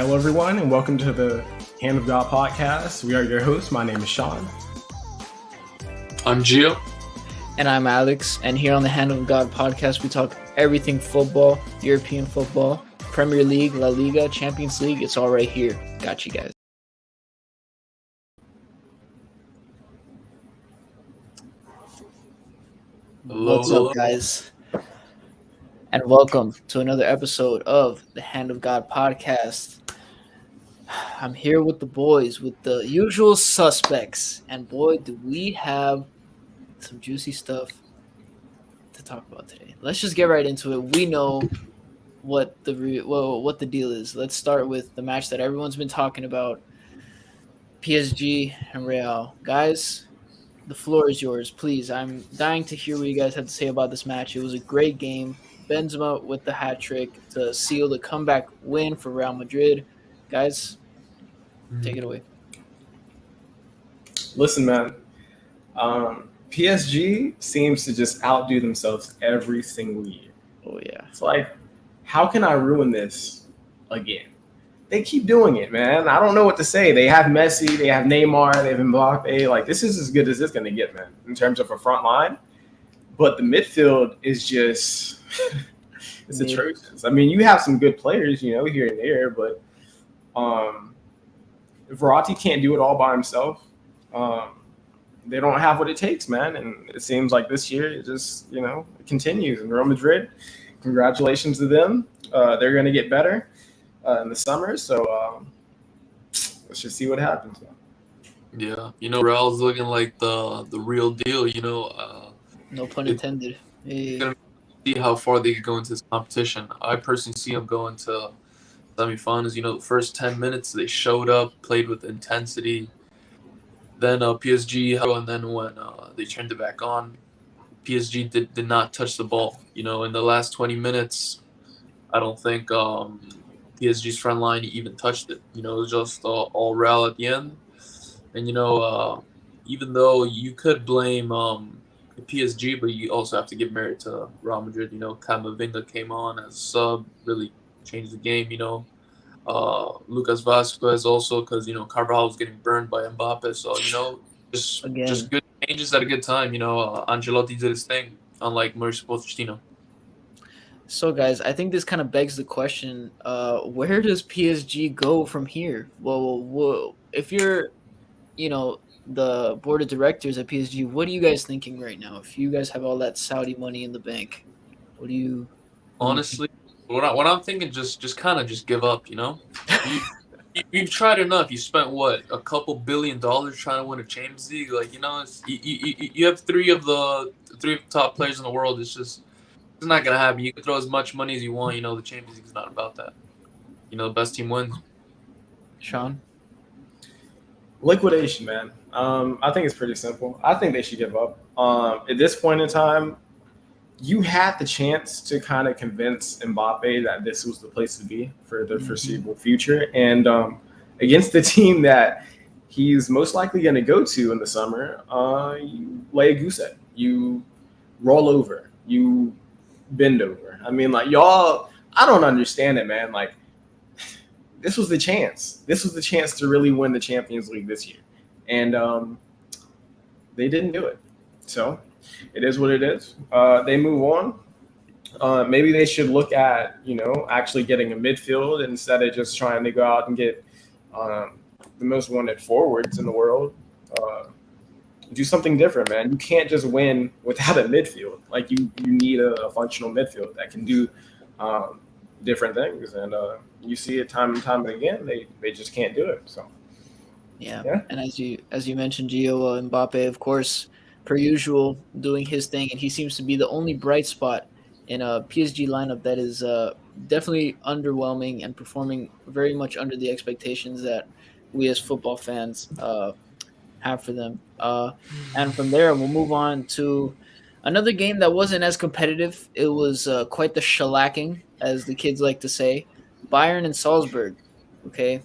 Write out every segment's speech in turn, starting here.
Hello, everyone, and welcome to the Hand of God podcast. We are your hosts. My name is Shawn. I'm Gio. And I'm Alex. And here on the Hand of God podcast, we talk everything football, European football, Premier League, La Liga, Champions League. It's all right here. Got you guys. What's up, guys? And welcome to another episode of the Hand of God podcast. I'm here with the boys, with the usual suspects. And boy, do we have some juicy stuff to talk about today. Let's just get right into it. We know what the deal is. Let's start with the match that everyone's been talking about, PSG and Real. Guys, the floor is yours. Please, I'm dying to hear what you guys have to say about this match. It was a great game. Benzema with the hat trick to seal the comeback win for Real Madrid. Guys, take it away. Listen, man. PSG seems to just outdo themselves every single year. Oh, yeah. It's like, how can I ruin this again? They keep doing it, man. I don't know what to say. They have Messi, they have Neymar, they have Mbappe. Like, this is as good as it's going to get, man, in terms of a front line. But the midfield is just it's atrocious. I mean, you have some good players, here and there, but Verratti can't do it all by himself. They don't have what it takes, man. And it seems like this year it just, it continues. And Real Madrid, congratulations to them. They're going to get better in the summer. So let's just see what happens. Yeah, Real's looking like the real deal, No pun intended. Gonna see how far they could go into this competition. I personally see them going to semifinals. The first 10 minutes they showed up, played with intensity. Then PSG, and then when they turned it back on, PSG did not touch the ball. In the last 20 minutes, I don't think PSG's front line even touched it. It was just all Real at the end. And, even though you could blame PSG, but you also have to give merit to Real Madrid. Camavinga came on as a sub, really changed the game, Lucas Vasquez also, because Carvajal was getting burned by Mbappe, so just good changes at a good time. Ancelotti did his thing, unlike Mauricio Pochettino. So guys, I think this kind of begs the question: where does PSG go from here? Well, if you're, the board of directors at PSG, what are you guys thinking right now? If you guys have all that Saudi money in the bank, what do you? Honestly, what I'm thinking, just kind of give up. You've tried enough. You spent a couple $1 billion trying to win a Champions League. Like you have three of the top players in the world. It's not gonna happen. You can throw as much money as you want. The Champions League is not about that. The best team wins. Shawn? Liquidation, man. I think it's pretty simple. I think they should give up. At this point in time, you had the chance to kind of convince Mbappe that this was the place to be for the foreseeable future. And against the team that he's most likely going to go to in the summer, you lay a goose egg. You roll over. You bend over. I mean, y'all, I don't understand it, man. This was the chance. This was the chance to really win the Champions League this year. And they didn't do it. So it is what it is. They move on. Maybe they should look at, actually getting a midfield instead of just trying to go out and get the most wanted forwards in the world. Do something different, man. You can't just win without a midfield. You need a functional midfield that can do different things. And you see it time and time again. They just can't do it. So yeah. And as you mentioned, Gio, Mbappe, of course, per usual, doing his thing, and he seems to be the only bright spot in a PSG lineup that is definitely underwhelming and performing very much under the expectations that we as football fans have for them. And from there, we'll move on to another game that wasn't as competitive. It was quite the shellacking, as the kids like to say. Bayern and Salzburg. Okay,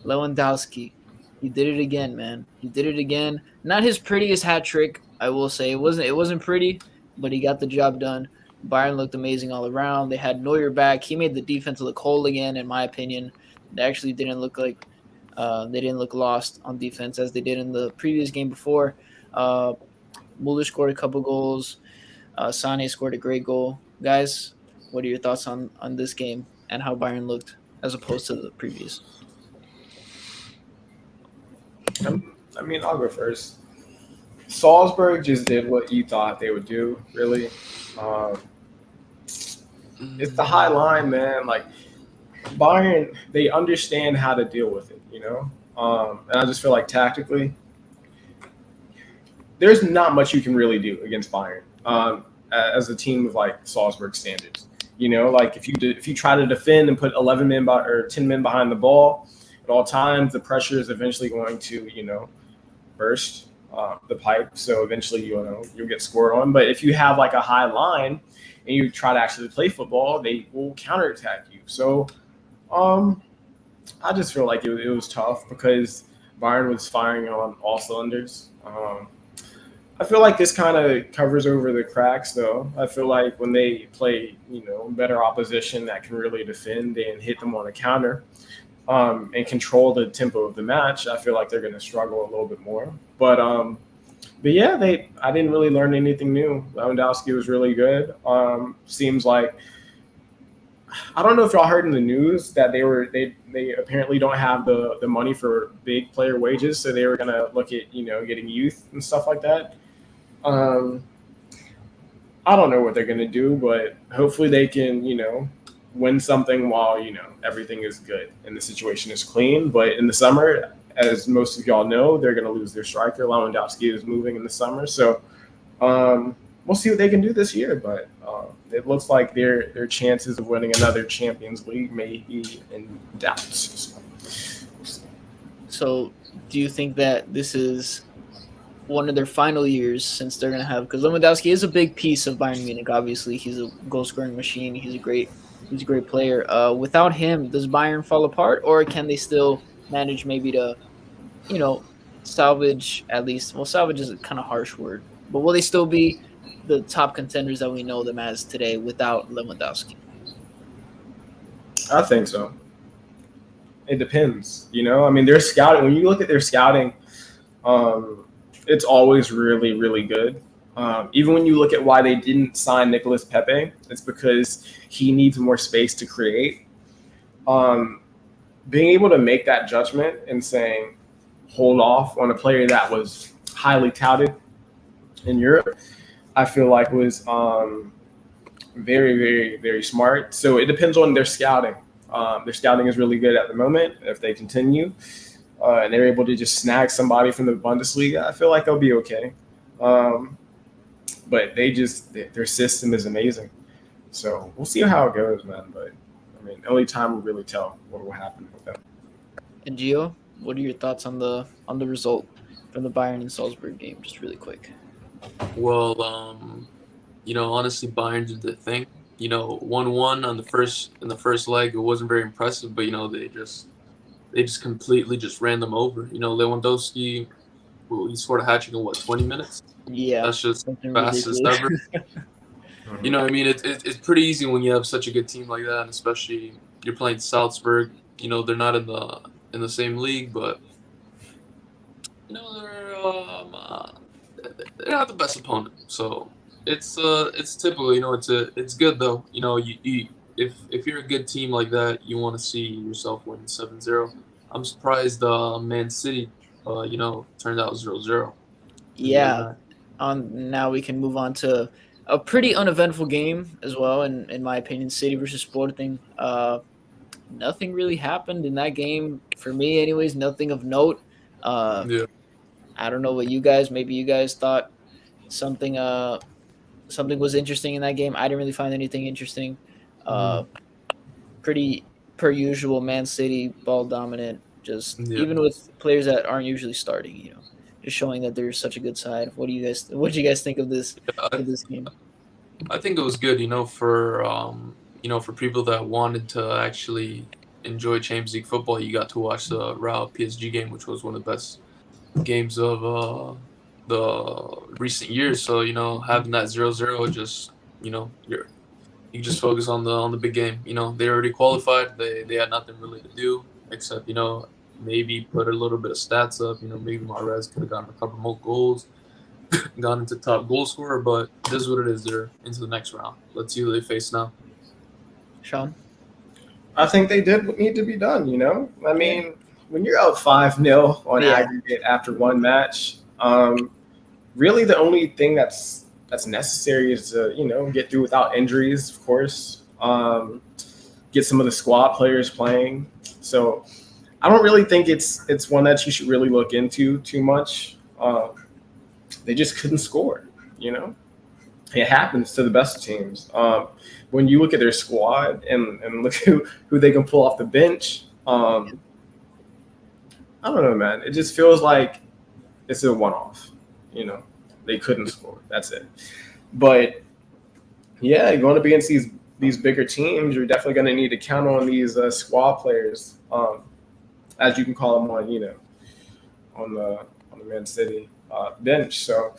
Lewandowski. He did it again, man. He did it again. Not his prettiest hat trick, I will say. It wasn't pretty, but he got the job done. Bayern looked amazing all around. They had Neuer back. He made the defense look whole again, in my opinion. They actually didn't look like they didn't look lost on defense as they did in the previous game before. Uh, Muller scored a couple goals. Sane scored a great goal. Guys, what are your thoughts on this game and how Bayern looked as opposed to the previous? I mean, I'll go first. Salzburg just did what you thought they would do, really. Um, it's the high line, man. Like, Bayern, they understand how to deal with it, you know? And I just feel like tactically, there's not much you can really do against Bayern as a team of like Salzburg standards. You know, like if you try to defend and put 11 men or 10 men behind the ball at all times, the pressure is eventually going to burst the pipe. So eventually you'll get scored on. But if you have like a high line and you try to actually play football, they will counterattack you. So I just feel like it was tough because Bayern was firing on all cylinders. I feel like this kind of covers over the cracks, though. I feel like when they play, better opposition that can really defend and hit them on a counter and control the tempo of the match, I feel like they're going to struggle a little bit more. But yeah, I didn't really learn anything new. Lewandowski was really good. Seems like I don't know if y'all heard in the news that they apparently don't have the money for big player wages, so they were going to look at getting youth and stuff like that. I don't know what they're going to do, but hopefully they can, win something while, everything is good and the situation is clean. But in the summer, as most of y'all know, they're going to lose their striker. Lewandowski is moving in the summer. So we'll see what they can do this year. But it looks like their chances of winning another Champions League may be in doubt. So do you think that this is one of their final years since they're going to have, because Lewandowski is a big piece of Bayern Munich. Obviously, he's a goal-scoring machine. He's a great player. Without him, does Bayern fall apart, or can they still manage maybe to, salvage at least? Well, salvage is a kind of harsh word, but will they still be the top contenders that we know them as today without Lewandowski? I think so. It depends. I mean, their scouting. When you look at their scouting, it's always really, really good. Even when you look at why they didn't sign Nicolas Pepe, it's because he needs more space to create. Being able to make that judgment and saying, hold off on a player that was highly touted in Europe, I feel like was very, very, very smart. So it depends on their scouting. Their scouting is really good at the moment. If they continue, and they're able to just snag somebody from the Bundesliga, I feel like they'll be okay. But their system is amazing. So we'll see how it goes, man. But I mean, only time will really tell what will happen with them. And Gio, what are your thoughts on the result from the Bayern and Salzburg game? Just really quick. Well, honestly, Bayern did the thing. 1-1 in the first leg. It wasn't very impressive, but they just completely just ran them over. Lewandowski, he scored a hat trick in 20 minutes? Yeah, that's just something fastest ever. It's pretty easy when you have such a good team like that, and especially you're playing Salzburg. They're not in the same league, but they're not the best opponent. So it's typical. It's good though. If you're a good team like that, you want to see yourself win 7-0. I'm surprised Man City, turned out 0-0. Yeah. Now we can move on to a pretty uneventful game as well, in my opinion. City versus Sporting. Nothing really happened in that game for me, anyways. Nothing of note. Yeah. I don't know what you guys. Maybe you guys thought something was interesting in that game. I didn't really find anything interesting. Pretty per usual. Man City ball dominant. Even with players that aren't usually starting, just showing that they're such a good side. What do you guys think of this game? I think it was good, for people that wanted to actually enjoy Champions League football. You got to watch the Real PSG game, which was one of the best games of the recent years. So having that 0-0 just you just focus on the big game. They already qualified. They had nothing really to do except maybe put a little bit of stats up. Maybe Mahrez could have gotten a couple more goals, gone into top goal scorer. But this is what it is. They're into the next round. Let's see who they face now. Sean? I think they did what needed to be done. I mean, when you're up 5-0 on aggregate after one match, really the only thing that's necessary is to get through without injuries, of course. Get some of the squad players playing. So I don't really think it's one that you should really look into too much. They just couldn't score. It happens to the best teams. When you look at their squad and look who they can pull off the bench, I don't know, man. It just feels like it's a one-off. They couldn't score. That's it. But yeah, going up against these bigger teams, you're definitely going to need to count on these squad players, as you can call them on the Man City bench. So.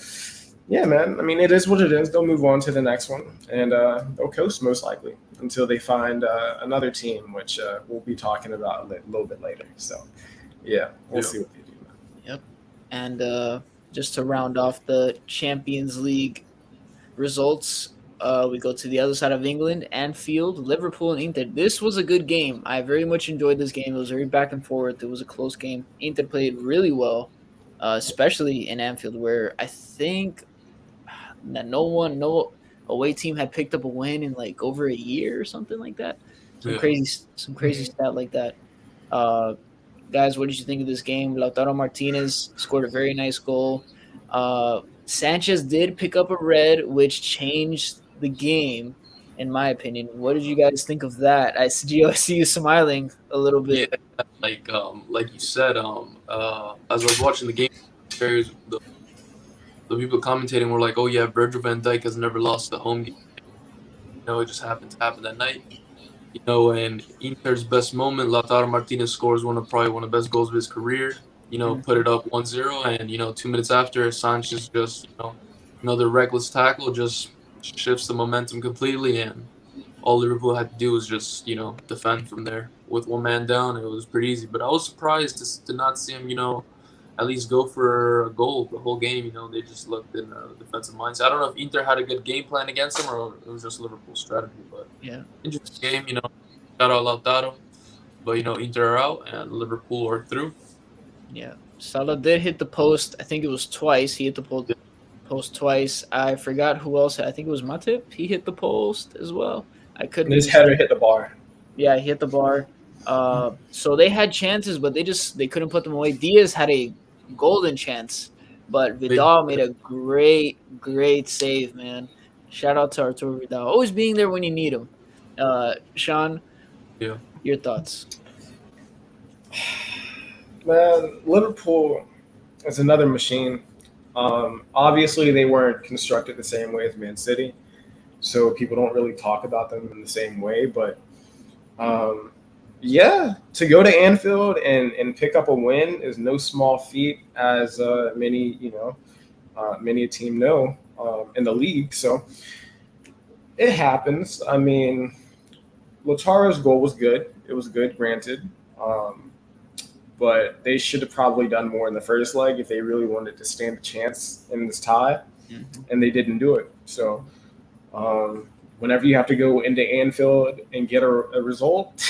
Yeah, man. I mean, it is what it is. They'll move on to the next one, and they'll coast most likely until they find another team, which we'll be talking about a little bit later. So, yeah, we'll see what they do. Yep. And just to round off the Champions League results, we go to the other side of England, Anfield, Liverpool, and Inter. This was a good game. I very much enjoyed this game. It was very back and forth. It was a close game. Inter played really well, especially in Anfield, where I think that no away team had picked up a win in like over a year or something like that. Some crazy stat like that. Guys, what did you think of this game? Lautaro Martinez scored a very nice goal. Sanchez did pick up a red, which changed the game, in my opinion. What did you guys think of that? I see you smiling a little bit. Yeah, like you said, as I was watching the game, the people commentating were like, "Oh yeah, Virgil van Dijk has never lost a home game." It just happened to happen that night. In Inter's best moment, Lautaro Martinez scores probably one of the best goals of his career. Put it up 1-0, and 2 minutes after, Sanchez just another reckless tackle just shifts the momentum completely, and all Liverpool had to do was just defend from there with one man down. It was pretty easy, but I was surprised to not see him at least go for a goal the whole game. They just looked in a defensive mindset. I don't know if Inter had a good game plan against them or it was just Liverpool's strategy. But interesting game. Shout out Lautaro, but Inter are out and Liverpool are through. Yeah, Salah did hit the post. I think it was twice. He hit the post twice. I forgot who else. I think it was Matip. He hit the post as well. I couldn't. His header hit the bar. Yeah, he hit the bar. So they had chances, but they couldn't put them away. Diaz had a golden chance, but Vidal made a great save, man. Shout out to Arturo Vidal, always being there when you need him. Sean, your thoughts? Man, Liverpool is another machine. Obviously, they weren't constructed the same way as Man City, so people don't really talk about them in the same way. But to go to Anfield and pick up a win is no small feat, as many a team know in the league. So it happens. I mean, Lautaro's goal was good. It was good, granted. But they should have probably done more in the first leg if they really wanted to stand a chance in this tie, and they didn't do it. So whenever you have to go into Anfield and get a result,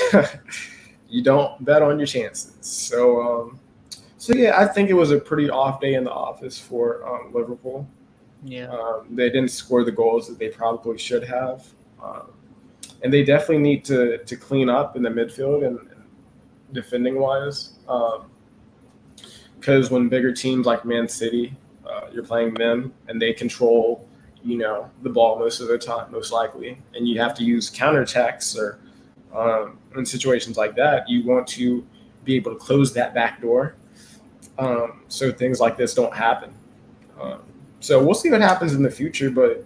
you don't bet on your chances. So yeah, I think it was a pretty off day in the office for Liverpool. Yeah, they didn't score the goals that they probably should have, and they definitely need to clean up in the midfield and defending wise, because when bigger teams like Man City, you're playing them and they control the ball most of the time, most likely, and you have to use counterattacks or in situations like that, you want to be able to close that back door, so things like this don't happen. So we'll see what happens in the future, but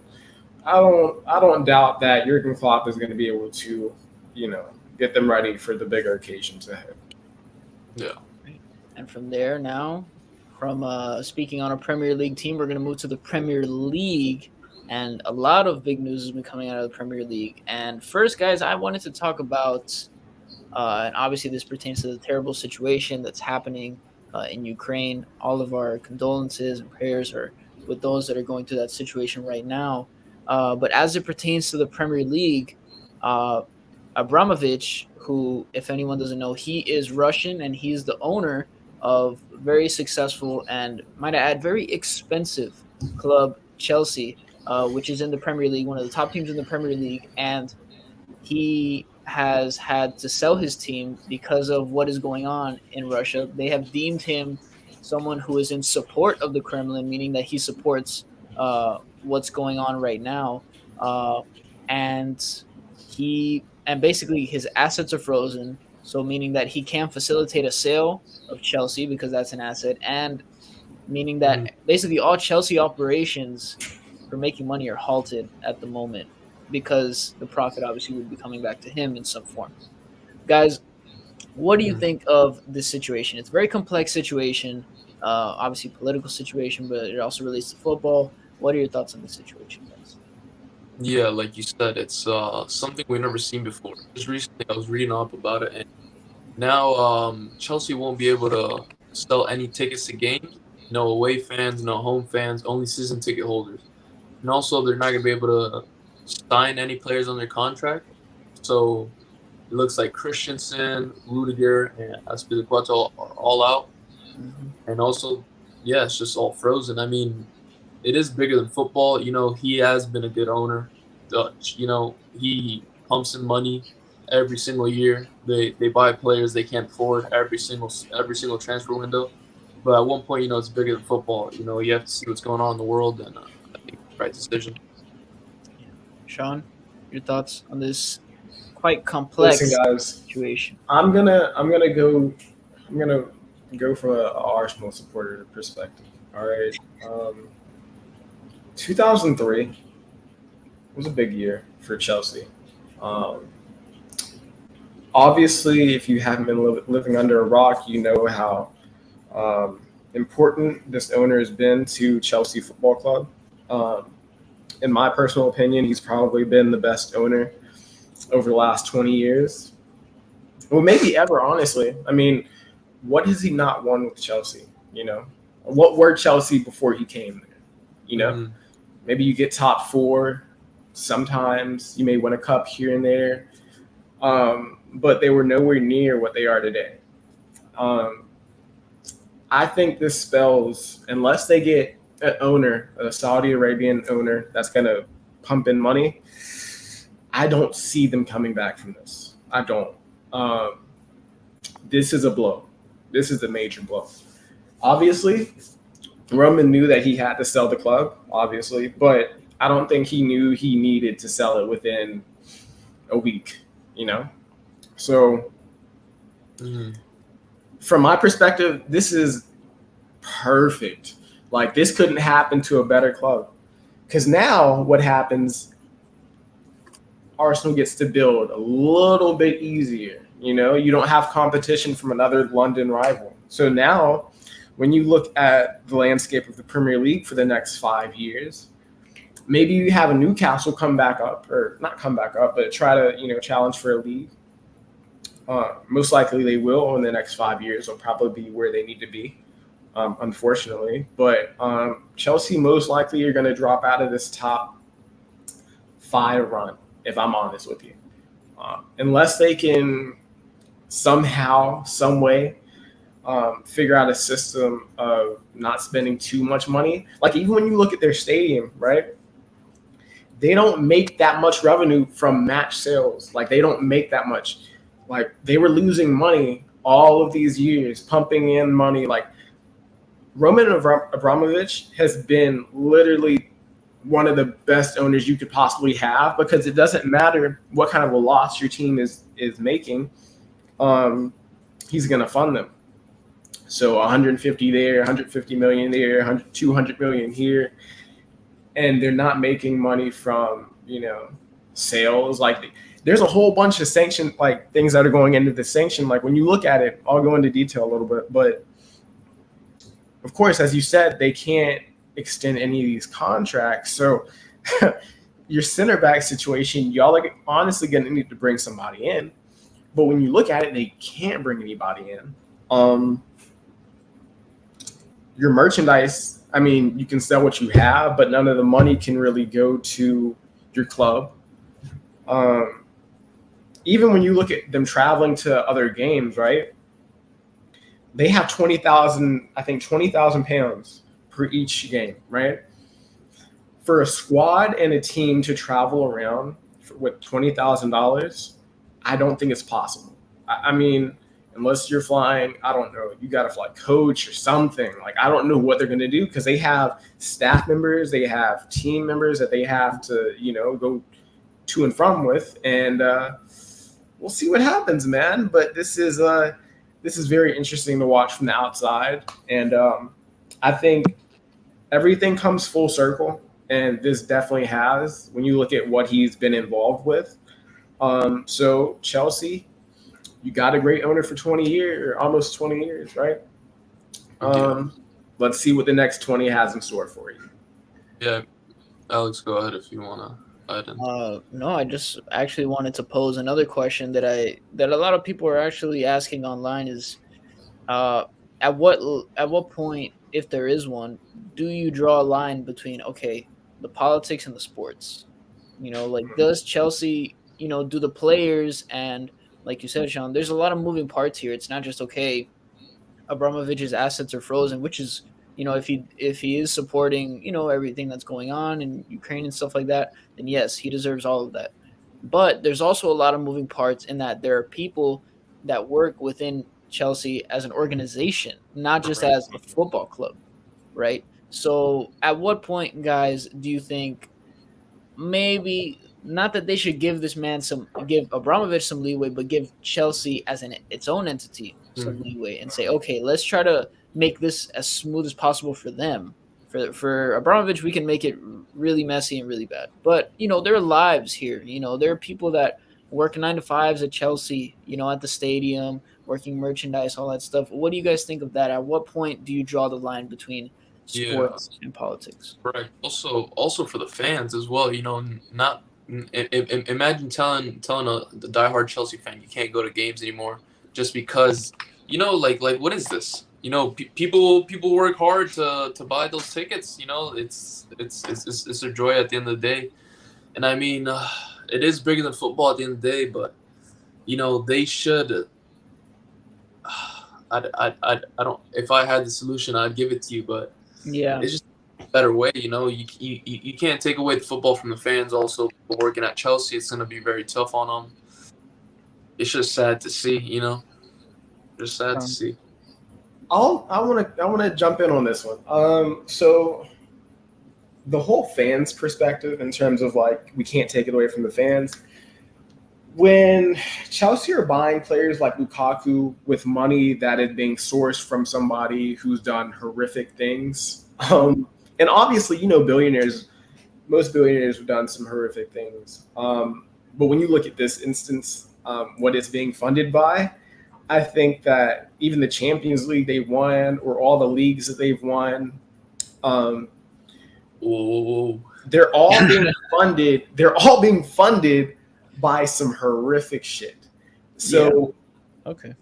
I don't doubt that Jurgen Klopp is going to be able to get them ready for the bigger occasions ahead. Yeah. And from there now, from speaking on a Premier League team, we're going to move to the Premier League. and a lot of big news has been coming out of the Premier League. And first, guys, I wanted to talk about, and obviously this pertains to the terrible situation that's happening in Ukraine. All of our condolences and prayers are with those that are going through that situation right now. But as it pertains to the Premier League, uh, Abramovich, who, if anyone doesn't know, he is Russian and he's the owner of very successful and, might I add, very expensive club Chelsea, which is in the Premier League, one of the top teams in the Premier League. And he has had to sell his team because of what is going on in Russia. They have deemed him someone who is in support of the Kremlin, meaning that he supports what's going on right now. And basically his assets are frozen. So meaning that he can't facilitate a sale of Chelsea because that's an asset, and meaning that basically all Chelsea operations for making money are halted at the moment because the profit obviously would be coming back to him in some form. Guys, what do you think of this situation? It's a very complex situation, obviously political situation, but it also relates to football. What are your thoughts on the situation, guys? Yeah, like you said, it's something we've never seen before. Just recently, I was reading up about it, and now Chelsea won't be able to sell any tickets to games. No away fans, no home fans, only season ticket holders. And also, they're not going to be able to sign any players on their contract. So it looks like Christensen, Rudiger, and Azpilicueta are all out. And also, yeah, it's just all frozen. I mean, it is bigger than football. You know, he has been a good owner. You know, he pumps in money every single year. They buy players they can't afford every single transfer window. But at one point, you know, it's bigger than football. You know, you have to see what's going on in the world, and I think it's the right decision. Shawn, your thoughts on this quite complex situation? I'm gonna go from an Arsenal supporter perspective. All right, 2003 was a big year for Chelsea. Obviously, if you haven't been living under a rock, you know how important this owner has been to Chelsea Football Club. In my personal opinion, he's probably been the best owner over the last 20 years. Well, maybe ever, honestly. I mean, what has he not won with Chelsea? You know, what were Chelsea before he came there? You know, maybe you get top four. Sometimes you may win a cup here and there. But they were nowhere near what they are today. I think this spells, unless they get an owner, a Saudi Arabian owner that's going to pump in money, I don't see them coming back from this. I don't. This is a blow. This is a major blow. Obviously, Roman knew that he had to sell the club, obviously, but I don't think he knew he needed to sell it within a week, you know? So from my perspective, this is perfect. Like, this couldn't happen to a better club. Because now what happens, Arsenal gets to build a little bit easier. You know, you don't have competition from another London rival. So now when you look at the landscape of the Premier League for the next 5 years, maybe you have a Newcastle come back up, or not come back up, but try to, you know, challenge for a league. Most likely they will in the next 5 years. They'll probably be where they need to be, unfortunately. But Chelsea most likely are going to drop out of this top 5 run, if I'm honest with you. Unless they can somehow, some way, figure out a system of not spending too much money. Like, even when you look at their stadium, right? They don't make that much revenue from match sales. Like, they don't make that much. Like, they were losing money all of these years, pumping in money. Like, Roman Abramovich has been literally one of the best owners you could possibly have, because it doesn't matter what kind of a loss your team is making. He's going to fund them. So 150 there, 150 million there, 200 million here. And they're not making money from, you know, sales. Like, there's a whole bunch of sanction, like, things that are going into the sanction. Like, when you look at it, I'll go into detail a little bit, but of course, as you said, they can't extend any of these contracts. So your center back situation, y'all are honestly going to need to bring somebody in. But when you look at it, they can't bring anybody in. Your merchandise, I mean, you can sell what you have, but none of the money can really go to your club. Even when you look at them traveling to other games, right? They have 20,000 pounds per each game, right? For a squad and a team to travel around with $20,000, I don't think it's possible. I mean, unless you're flying, I don't know, you got to fly coach or something. Like, I don't know what they're going to do because they have staff members, they have team members that they have to, go to and from with. And we'll see what happens, man. But this is very interesting to watch from the outside. And I think everything comes full circle. And this definitely has, when you look at what he's been involved with. So Chelsea, you got a great owner for 20 years, or almost 20 years, right? Let's see what the next 20 has in store for you. Yeah, Alex, go ahead if you want to add in. No, I just actually wanted to pose another question that a lot of people are actually asking online is, at what point, if there is one, do you draw a line between the politics and the sports? Does Chelsea, do the players, and like you said, Shawn, there's a lot of moving parts here. It's not just Abramovich's assets are frozen, which is, if he is supporting, everything that's going on in Ukraine and stuff like that, then yes, he deserves all of that. But there's also a lot of moving parts in that there are people that work within Chelsea as an organization, not just as a football club, right? So at what point, guys, do you think maybe not that they should give Abramovich some leeway, but give Chelsea as its own entity some leeway and say, okay, let's try to make this as smooth as possible for them. For Abramovich, we can make it really messy and really bad. But, there are lives here. There are people that work 9 to 5s at Chelsea, at the stadium, working merchandise, all that stuff. What do you guys think of that? At what point do you draw the line between sports and politics? Right. Also for the fans as well, not imagine telling the diehard Chelsea fan you can't go to games anymore just because like what is this? People work hard to buy those tickets. It's their joy at the end of the day, and I mean it is bigger than football at the end of the day. But they should. I don't. If I had the solution, I'd give it to you. But yeah, it's just a better way. You can't take away the football from the fans. Also, working at Chelsea, it's gonna be very tough on them. It's just sad to see. Just sad to see. I want to jump in on this one. So the whole fans perspective in terms of we can't take it away from the fans. When Chelsea are buying players like Lukaku with money that is being sourced from somebody who's done horrific things, and obviously, billionaires, most billionaires have done some horrific things. But when you look at this instance, what it's being funded by, I think that even the Champions League they won, or all the leagues that they've won, they're all being funded. They're all being funded by some horrific shit. So,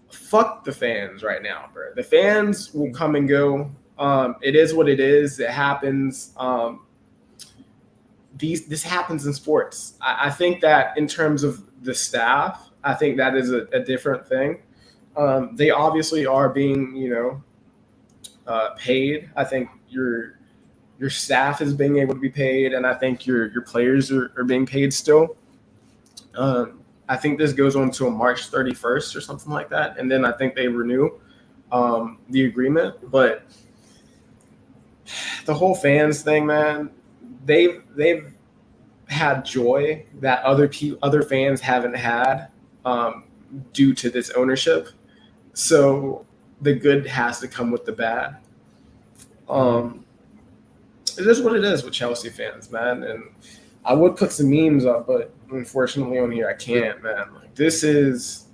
fuck the fans right now, bro. The fans will come and go. It is what it is. It happens. This happens in sports. I think that in terms of the staff, I think that is a different thing. They obviously are being, paid. I think your staff is being able to be paid, and I think your players are being paid still. I think this goes on until March 31st or something like that, and then I think they renew the agreement. But the whole fans thing, man, they've had joy that other fans haven't had due to this ownership. So the good has to come with the bad. It is what it is with Chelsea fans, man. And I would put some memes up, but unfortunately on here I can't, man. This is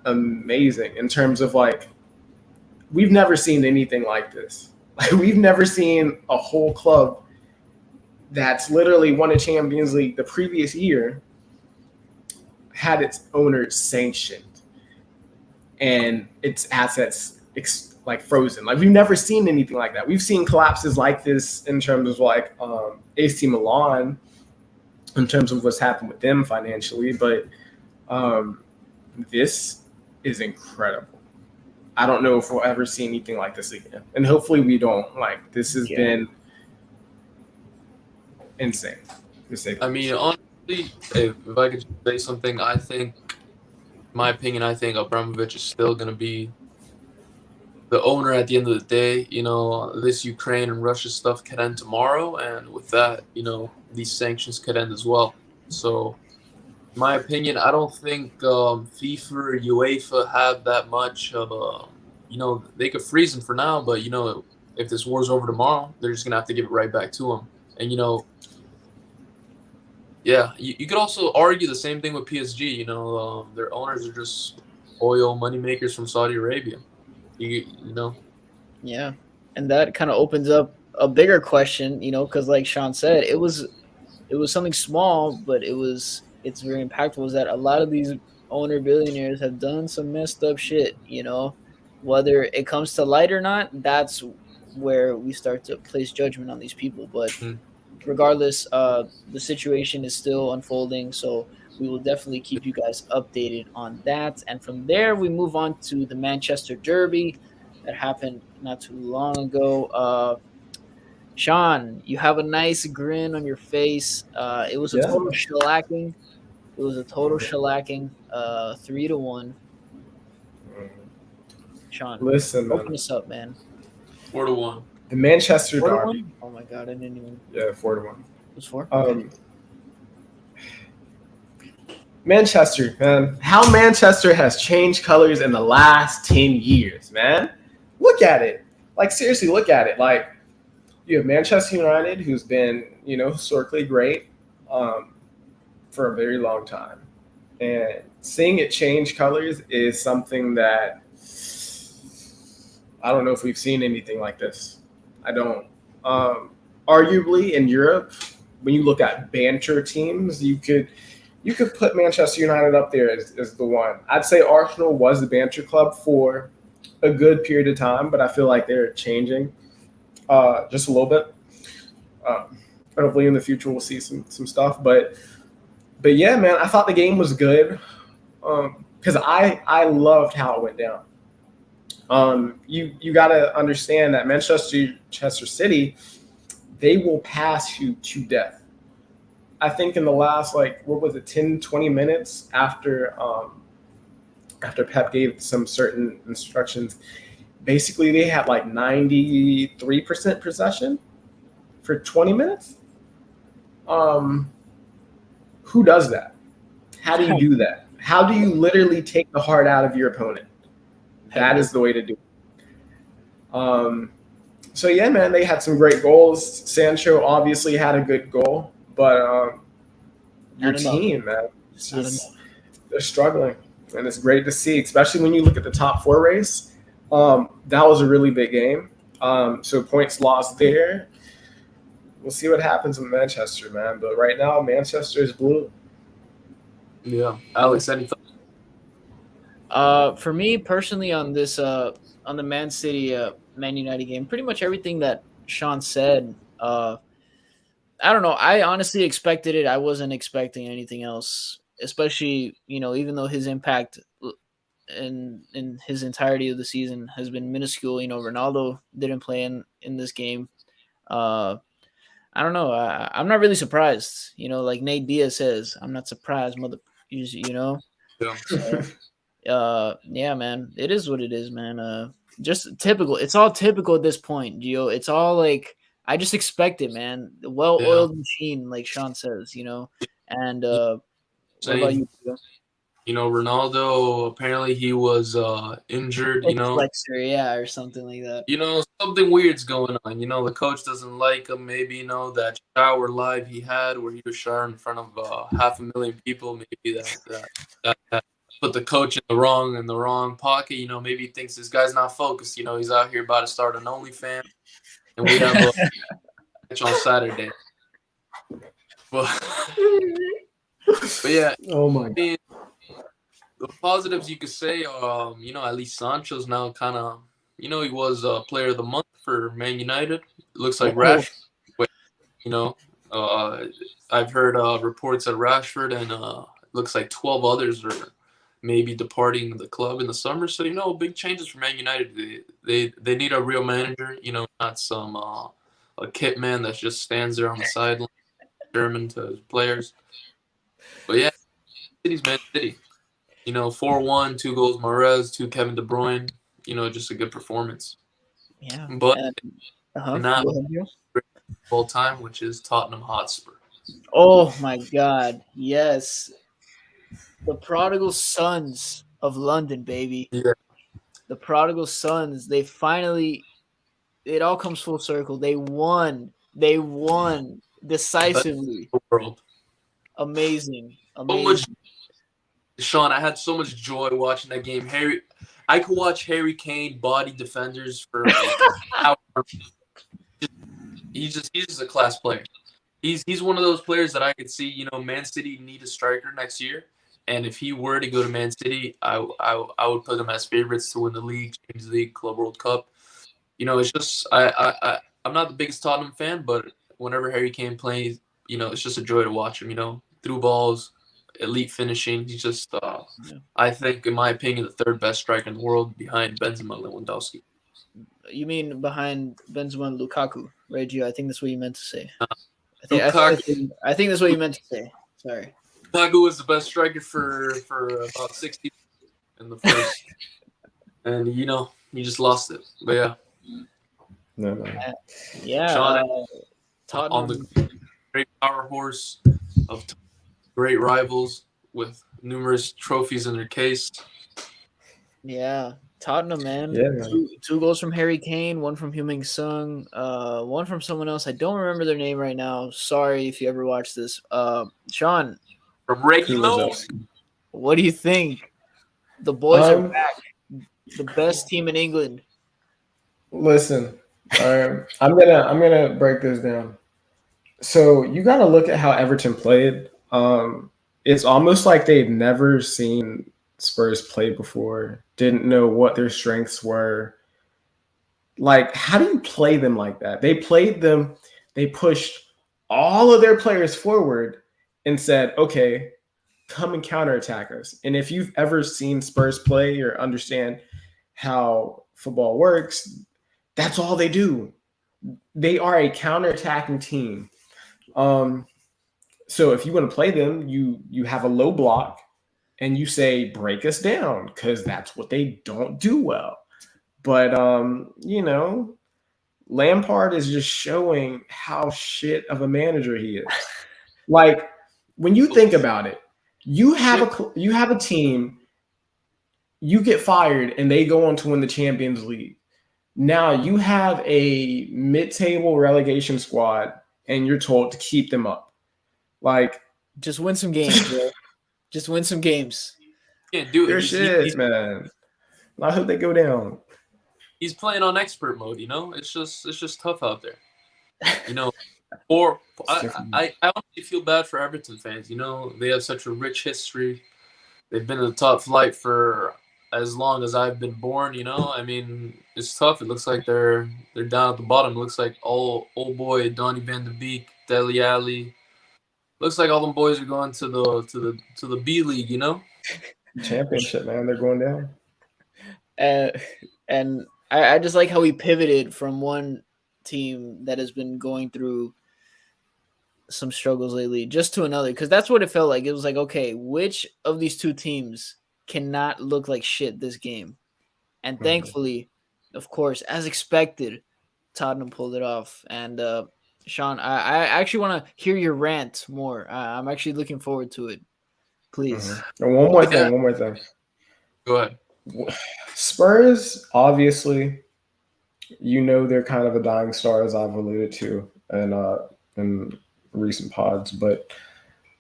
amazing in terms of we've never seen anything like this. We've never seen a whole club that's literally won a Champions League the previous year had its owners sanctioned and its assets like frozen. Like we've never seen anything like that. We've seen collapses like this in terms of like AC Milan, in terms of what's happened with them financially, but this is incredible. I don't know if we'll ever see anything like this again, and hopefully we don't. Like this has been insane. I mean, honestly, if I could say something, I think, in my opinion, I think Abramovich is still going to be the owner at the end of the day. You know, this Ukraine and Russia stuff could end tomorrow, and with that, you know, these sanctions could end as well. So, in my opinion, I don't think FIFA or UEFA have that much of a, you know, they could freeze him for now, but, you know, if this war's over tomorrow, they're just going to have to give it right back to him. And, you know, yeah, you could also argue the same thing with PSG. You know, their owners are just oil moneymakers from Saudi Arabia. You know? Yeah. And that kind of opens up a bigger question, you know, because like Shawn said, it was something small, but it's very impactful, is that a lot of these owner billionaires have done some messed up shit, you know, whether it comes to light or not, that's where we start to place judgment on these people. But regardless, the situation is still unfolding, so we will definitely keep you guys updated on that. And from there, we move on to the Manchester Derby that happened not too long ago. Shawn, you have a nice grin on your face. It was a total shellacking. It was a total shellacking. 3-1. Shawn, listen, open us up, man. 4-1. The Manchester Derby. Oh my god, I didn't even. Yeah, 4-1. It was 4. Okay. Manchester, man. How Manchester has changed colors in the last 10 years, man. Look at it. Like, seriously, look at it. Like, you have Manchester United, who's been, you know, historically great for a very long time. And seeing it change colors is something that I don't know if we've seen anything like this. I don't. Arguably, in Europe, when you look at banter teams, you could put Manchester United up there as the one. I'd say Arsenal was the banter club for a good period of time, but I feel like they're changing just a little bit. Hopefully in the future we'll see some stuff. But yeah, man, I thought the game was good because I loved how it went down. You got to understand that Manchester City, they will pass you to death. I think in the last, 10, 20 minutes after Pep gave some certain instructions, basically they had like 93% possession for 20 minutes. Who does that? How do you do that? How do you literally take the heart out of your opponent? That is the way to do it. So yeah, man, they had some great goals. Sancho obviously had a good goal, but your team, man, they're struggling, and it's great to see, especially when you look at the top 4 race. That was a really big game. So points lost there. We'll see what happens with Manchester, man. But right now, Manchester is blue. Yeah, Alex, any thoughts? For me personally, on this, on the Man City, Man United game, pretty much everything that Shawn said. I don't know. I honestly expected it. I wasn't expecting anything else, especially, you know, even though his impact in his entirety of the season has been minuscule. You know, Ronaldo didn't play in this game. I don't know. I'm not really surprised. You know, like Nate Diaz says, I'm not surprised, you know. Yeah. So, yeah, man, it is what it is, man. Just typical. It's all typical at this point, Gio. It's all like I just expect it, man. The well-oiled machine, like Shawn says, you know. And what about you, Gio? You know, Ronaldo, apparently he was injured, you know. Flexor, yeah, or something like that. You know, something weird's going on. You know, the coach doesn't like him. Maybe, you know, that shower live he had where he was showering in front of 500,000 people. Maybe that put the coach in the wrong pocket. You know, maybe he thinks this guy's not focused. You know, he's out here about to start an OnlyFans, and we have a match on Saturday. But yeah, Oh my I mean, the positives you could say, at least Sancho's now kind of, he was player of the month for Man United. It looks like Oh. Rashford, uh, I've heard reports that Rashford and looks like 12 others are maybe departing the club in the summer. So, big changes for Man United. They need a real manager, not some a kit man that just stands there on the sideline, German to his players. But yeah, City's Man City. 4-1, 2 goals, Mahrez, 2 Kevin De Bruyne. Just a good performance. Yeah. But Go not ahead, Joe. all time, which is Tottenham Hotspur. Oh my God! Yes, the prodigal sons of London, baby. Yeah, The prodigal sons. They finally. It all comes full circle. They won. They won decisively. the world. Amazing. So much, Amazing. Sean. I had so much joy watching that game. I could watch Harry Kane body defenders for like hours. He's just a class player. He's one of those players that I could see. Man City need a striker next year, and if he were to go to Man City, I would put him as favorites to win the league, Champions League, Club World Cup. It's just I'm not the biggest Tottenham fan, but whenever Harry Kane plays, it's just a joy to watch him. Through balls, elite finishing. He's just I think, in my opinion, the third best striker in the world behind Benzema, Lewandowski. You mean behind Benzema and Lukaku, right, Gio? I think that's what you meant to say. I think that's what you meant to say. Sorry. Lukaku was the best striker for about 60 in the first, and he just lost it. But yeah, No. Yeah. Sean, Tottenham. on the great power horse of great rivals with numerous trophies in their case. Yeah, Tottenham, man. Yeah, man. Two goals from Harry Kane, one from Heung-min Son, one from someone else. I don't remember their name right now. Sorry if you ever watched this. Sean, From Regulo. what do you think? The boys are Um, back. The best team in England. Listen, I'm gonna break this down. So you got to look at how Everton played. It's almost like they've never seen Spurs play before. Didn't know what their strengths were. Like, how do you play them like that? They played them. They pushed all of their players forward and said, "Okay, come and counterattack us." And if you've ever seen Spurs play or understand how football works, that's all they do. They are a counterattacking team. So if you want to play them, you have a low block and you say break us down because that's what they don't do well. But Lampard is just showing how shit of a manager he is. Like, when you think about it, you have a team, you get fired and they go on to win the Champions League. Now you have a mid-table relegation squad and you're told to keep them up. Like, just win some games, bro. Just win some games. Can't do it. Your shit, man. I hope they go down. He's playing on expert mode. It's just tough out there. Or I honestly feel bad for Everton fans. They have such a rich history. They've been in the top flight for as long as I've been born. I mean, it's tough. It looks like they're down at the bottom. It looks like old boy Donny Van de Beek, Dele Alli. Looks like all them boys are going to the B League. Championship, man. They're going down. And I just like how he pivoted from one team that has been going through some struggles lately just to another, because that's what it felt like. It was like, okay, which of these two teams cannot look like shit this game? And thankfully, of course, as expected, Tottenham pulled it off. And Sean, I actually want to hear your rant more. I'm actually looking forward to it. Please. And one more thing. Go ahead. Spurs, obviously, they're kind of a dying star, as I've alluded to in recent pods. But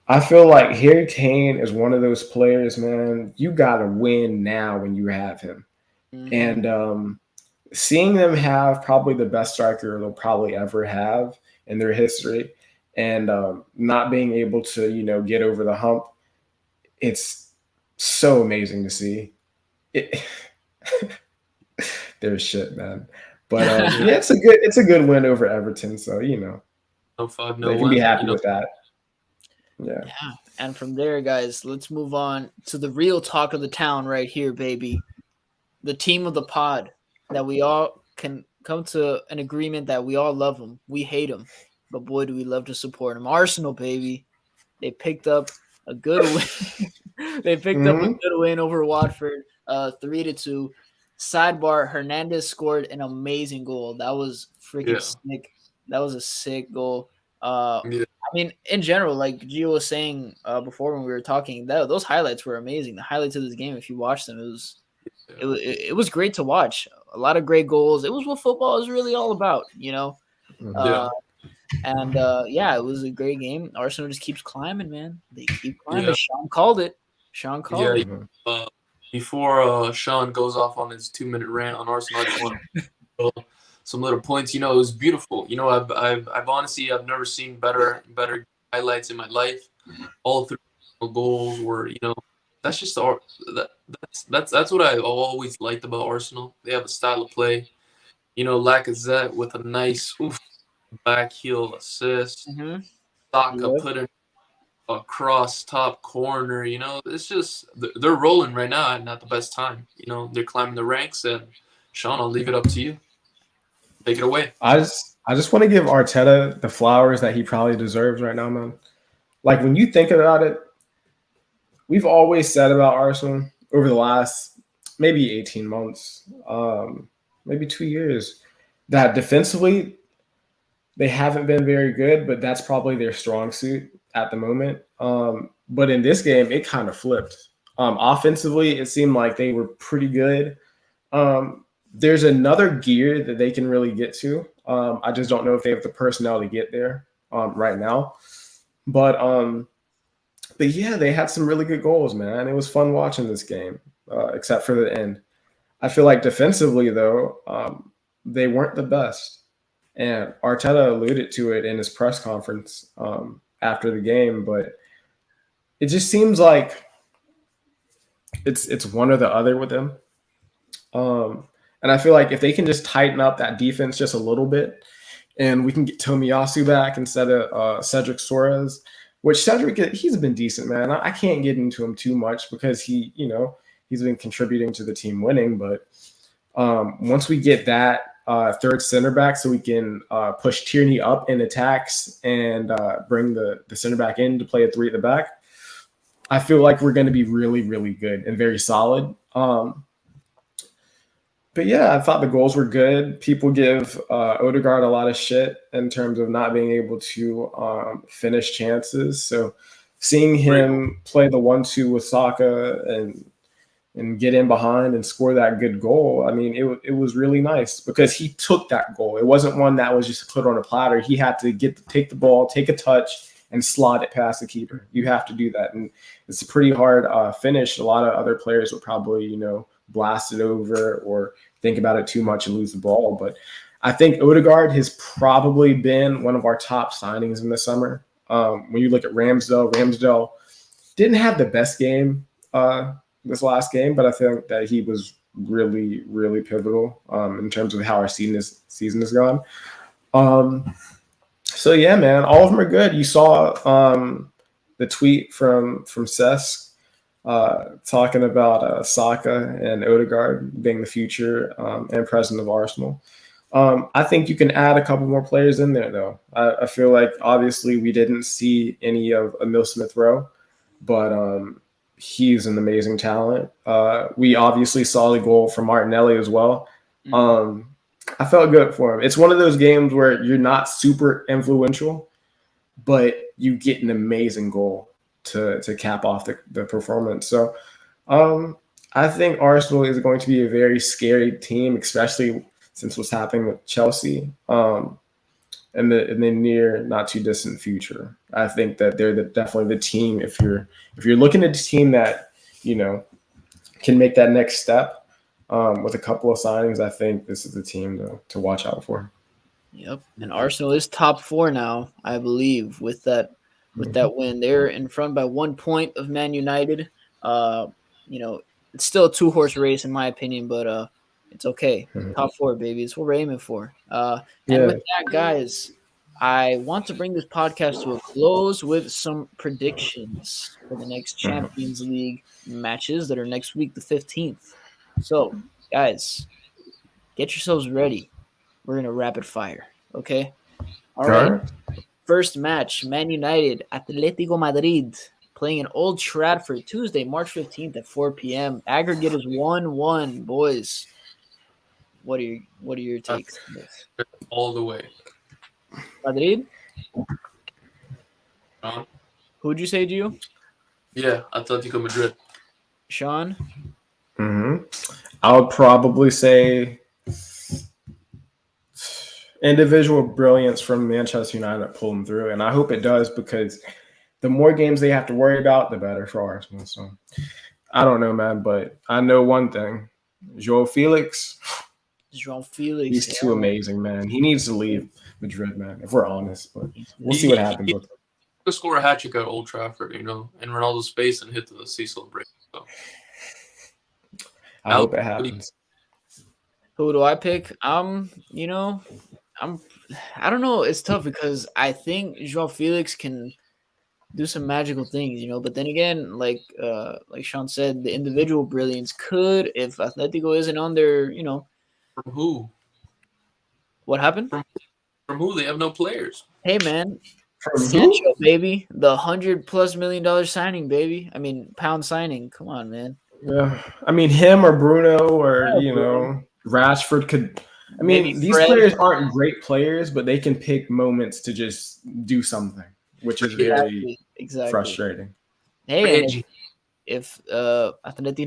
I feel like Harry Kane is one of those players, man. You got to win now when you have him. Mm-hmm. And seeing them have probably the best striker they'll probably ever have in their history, and not being able to, get over the hump. It's so amazing to see. It, there's shit, man. But yeah, it's a good win over Everton. So No 5-0 they can be win. happy with that. Yeah. Yeah. And from there, guys, let's move on to the real talk of the town right here, baby. The team of the pod that we all can come to an agreement that we all love them. We hate them, but boy, do we love to support them. Arsenal, baby. They picked up a good win. They picked up a good win over Watford, 3-2. Sidebar: Hernandez scored an amazing goal. That was freaking sick. That was a sick goal. Yeah. I mean, in general, like Gio was saying before when we were talking, those highlights were amazing. The highlights of this game, if you watch them, it was great to watch. A lot of great goals. It was what football is really all about, Yeah. Yeah, it was a great game. Arsenal just keeps climbing, man. They keep climbing. Yeah. Sean called it. Before Sean goes off on his 2-minute rant on Arsenal, I just want some little points. It was beautiful. I've honestly never seen better highlights in my life. All 3 goals were, that's just that's what I always liked about Arsenal. They have a style of play. Lacazette with a nice back heel assist. Mm-hmm. Saka put in a cross top corner. It's just they're rolling right now and at the best time. They're climbing the ranks. And Sean, I'll leave it up to you. Take it away. I just want to give Arteta the flowers that he probably deserves right now, man. Like when you think about it, we've always said about Arsenal over the last maybe 18 months, maybe 2 years, that defensively they haven't been very good, but that's probably their strong suit at the moment. But in this game, it kind of flipped. Offensively, it seemed like they were pretty good. There's another gear that they can really get to. I just don't know if they have the personnel to get there right now. But yeah, they had some really good goals, man. It was fun watching this game, except for the end. I feel like defensively, though, they weren't the best. And Arteta alluded to it in his press conference after the game, but it just seems like it's one or the other with them. And I feel like if they can just tighten up that defense just a little bit, and we can get Tomiyasu back instead of Cedric Soares, which Cedric, he's been decent, man. I can't get into him too much because he's been contributing to the team winning. But once we get that third center back, so we can push Tierney up in attacks and bring the center back in to play a 3 at the back, I feel like we're going to be really, really good and very solid. But yeah, I thought the goals were good. People give Odegaard a lot of shit in terms of not being able to finish chances. So seeing him play the 1-2 with Saka and get in behind and score that good goal, I mean, it was really nice because he took that goal. It wasn't one that was just put on a platter. He had to take the ball, take a touch, and slot it past the keeper. You have to do that. And it's a pretty hard finish. A lot of other players would probably, blast it over or think about it too much and lose the ball. But I think Odegaard has probably been one of our top signings in the summer. When you look at Ramsdale didn't have the best game this last game, but I think that he was really, really pivotal in terms of how our season has gone. So yeah, man, all of them are good. You saw the tweet from Cesc talking about Saka and Odegaard being the future and president of Arsenal. I think you can add a couple more players in there, though. I feel like obviously we didn't see any of Emil Smith-Rowe, but he's an amazing talent. We obviously saw the goal from Martinelli as well. I felt good for him. It's one of those games where you're not super influential, but you get an amazing goal to cap off the performance. So I think Arsenal is going to be a very scary team, especially since what's happening with Chelsea in the near, not too distant future. I think that they're definitely the team. If you're looking at a team that can make that next step with a couple of signings, I think this is the team to watch out for. Yep. And Arsenal is top 4 now, I believe, with that win. They're in front by 1 point of Man United. You know, it's still a 2-horse race in my opinion, but it's okay. Top 4, baby. It's what we're aiming for. And with that, guys, I want to bring this podcast to a close with some predictions for the next Champions League matches that are next week, the 15th. So, guys, get yourselves ready. We're going to rapid fire. Okay. All right. First match, Man United, Atletico Madrid, playing in Old Trafford, Tuesday, March 15th at 4 p.m. Aggregate is 1-1, boys. What are your takes on this? All the way. Madrid? Who'd you say, Gio? Yeah, Atletico Madrid. Shawn? I would probably say individual brilliance from Manchester United pulling through, and I hope it does because the more games they have to worry about, the better for Arsenal. So I don't know, man, but I know one thing: João Felix, he's too amazing, man. He needs to leave Madrid, man. If we're honest, but we'll see what happens with him. He score a hat trick at Old Trafford, in Ronaldo's face and hit the sea celebration. So. I hope it happens. Who do I pick? I don't know. It's tough because I think João Felix can do some magical things, but then again, like Shawn said, the individual brilliance could, if Atletico isn't on their, From who? What happened? From who? They have no players. Hey, man. Sancho, baby. The $100+ million signing, baby. I mean, pound signing. Come on, man. Yeah. I mean, him or Bruno or, Rashford could. I mean, maybe these players aren't great players, but they can pick moments to just do something, which is very frustrating. Hey, and if Atleti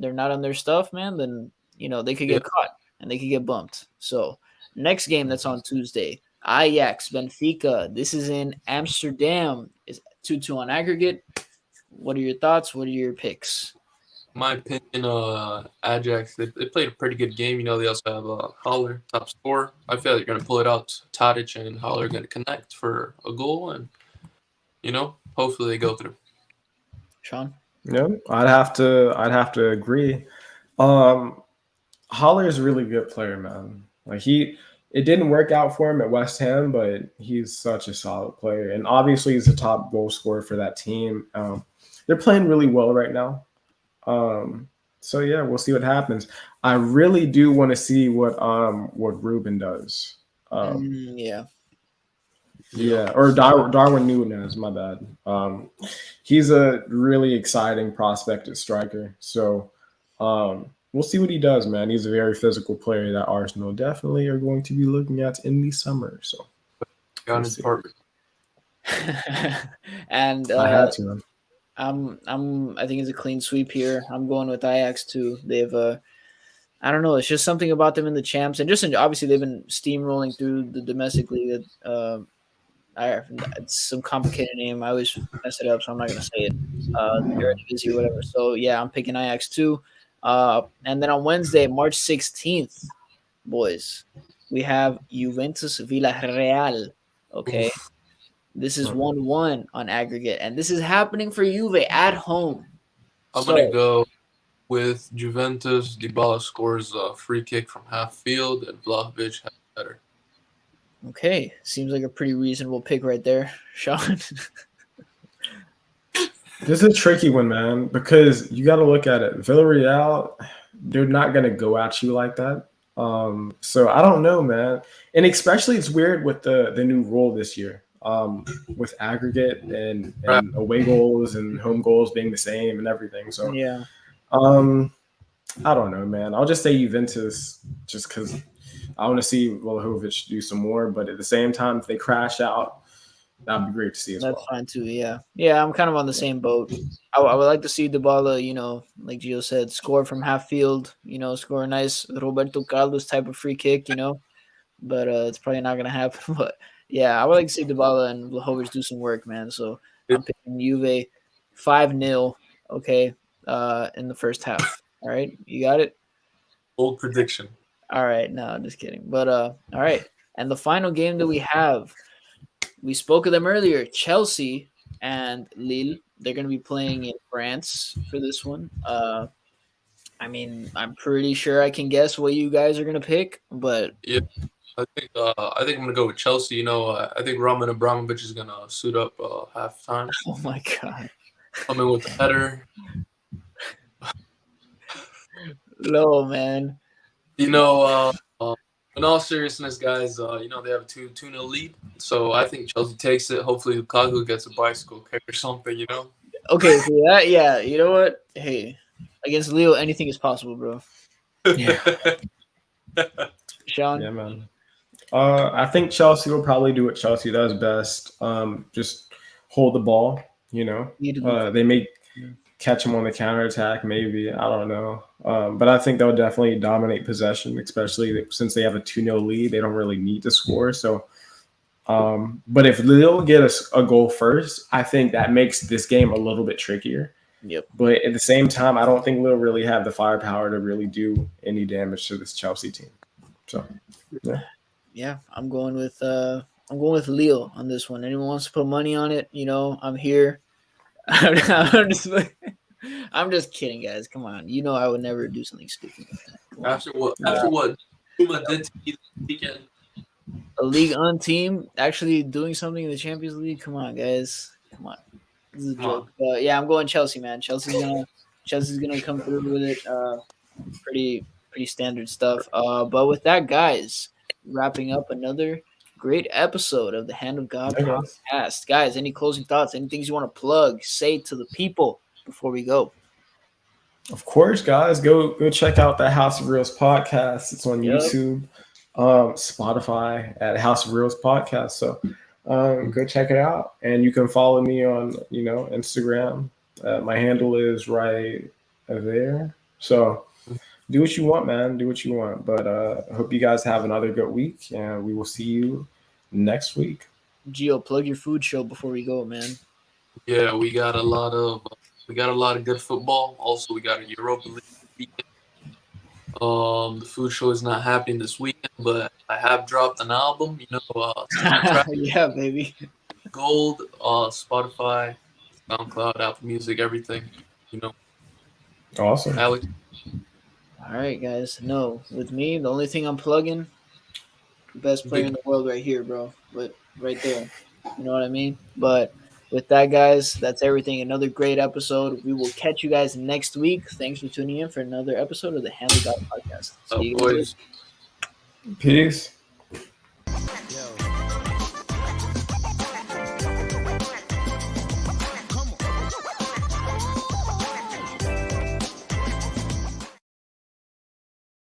they're not on their stuff, man, then they could get caught and they could get bumped. So next game that's on Tuesday, Ajax Benfica. This is in Amsterdam. Is 2-2 on aggregate. What are your thoughts? What are your picks? My opinion, Ajax, they played a pretty good game. They also have Haller, top scorer. I feel like they're going to pull it out. Tadic and Haller are going to connect for a goal, and, hopefully they go through. Shawn? Yeah, I'd have to agree. Haller's a really good player, man. Like it didn't work out for him at West Ham, but he's such a solid player. And obviously he's the top goal scorer for that team. They're playing really well right now. So yeah, we'll see what happens. I really do want to see what Ruben does. Yeah, or Darwin Núñez, my bad. He's a really exciting prospect at striker. So we'll see what he does, man. He's a very physical player that Arsenal definitely are going to be looking at in the summer. So got his partner. And I had to. I think it's a clean sweep here. I'm going with Ajax too. They've I don't know, it's just something about them in the champs, and obviously they've been steamrolling through the domestic league. It's some complicated name. I always mess it up, so I'm not gonna say it. Eredivisie or whatever. So yeah, I'm picking Ajax too. And then on Wednesday, March 16th, boys, we have Juventus Villarreal. Okay. Oof. This is 1-1 on aggregate, and this is happening for Juve at home. I'm going to go with Juventus. Dybala scores a free kick from half field, and Vlahovic has better. Okay, seems like a pretty reasonable pick right there, Shawn. This is a tricky one, man, because you got to look at it. Villarreal, they're not going to go at you like that. So I don't know, man. And especially it's weird with the new rule this year. With aggregate and away goals and home goals being the same and everything. So yeah, I don't know, man. I'll just say Juventus just because I want to see Vlahovic do some more. But at the same time, if they crash out, that'd be great to see as well. That's fine too. Yeah, I'm kind of on the same boat. I would like to see Dybala, like Gio said, score from half field. Score a nice Roberto Carlos type of free kick. But it's probably not gonna happen. But yeah, I would like to see Dybala and Vlahovic do some work, man. So I'm picking Juve 5-0, okay, in the first half. All right, you got it? Bold prediction. All right, no, I'm just kidding. But all right, And the final game that we have, we spoke of them earlier, Chelsea and Lille. They're going to be playing in France for this one. I mean, I'm pretty sure I can guess what you guys are going to pick, but Yeah, I think I'm gonna go with Chelsea. I think Roman Abramovich is gonna suit up halftime. oh my God. Come in with the header. No, man. In all seriousness, guys, they have a 2-0 lead. So I think Chelsea takes it. Hopefully, Lukaku gets a bicycle kick or something. Okay, so that, yeah, you know what? Hey, against Leo, anything is possible, bro. Yeah. Shawn? Yeah, man. I think Chelsea will probably do what Chelsea does best. Just hold the ball. They may catch them on the counterattack, maybe. I don't know. But I think they'll definitely dominate possession, especially since they have a 2-0 lead. They don't really need to score. So, but if Lille get a goal first, I think that makes this game a little bit trickier. Yep. But at the same time, I don't think Lille really have the firepower to really do any damage to this Chelsea team. So, yeah. Yeah, I'm going with Leo on this one. Anyone wants to put money on it? I'm here. I'm just kidding, guys. Come on, I would never do something stupid like that. After what Puma did to me this weekend. A League One team actually doing something in the Champions League. Come on, guys. Come on. This is a joke. But yeah, I'm going Chelsea, man. Chelsea's gonna come through with it. Pretty standard stuff. But with that, guys, wrapping up another great episode of the Hand of God podcast. Guys, any closing thoughts? Any things you want to plug? Say to the people before we go. Of course, guys, go check out the House of Reels podcast. It's on YouTube, Spotify at House of Reels podcast. So go check it out, and you can follow me on Instagram. My handle is right there. So do what you want, man. Do what you want. But I hope you guys have another good week, and we will see you next week. Gio, plug your food show before we go, man. Yeah, we got a lot of good football. Also, we got a Europa League weekend. The food show is not happening this weekend, but I have dropped an album. Yeah, baby. Gold, Spotify, SoundCloud, Apple Music, everything. Awesome. Alex. All right, guys. No, with me, the only thing I'm plugging, best player in the world right here, bro. But right there. You know what I mean? But with that, guys, that's everything. Another great episode. We will catch you guys next week. Thanks for tuning in for another episode of the Hand of God podcast. See you guys. Boys. Peace.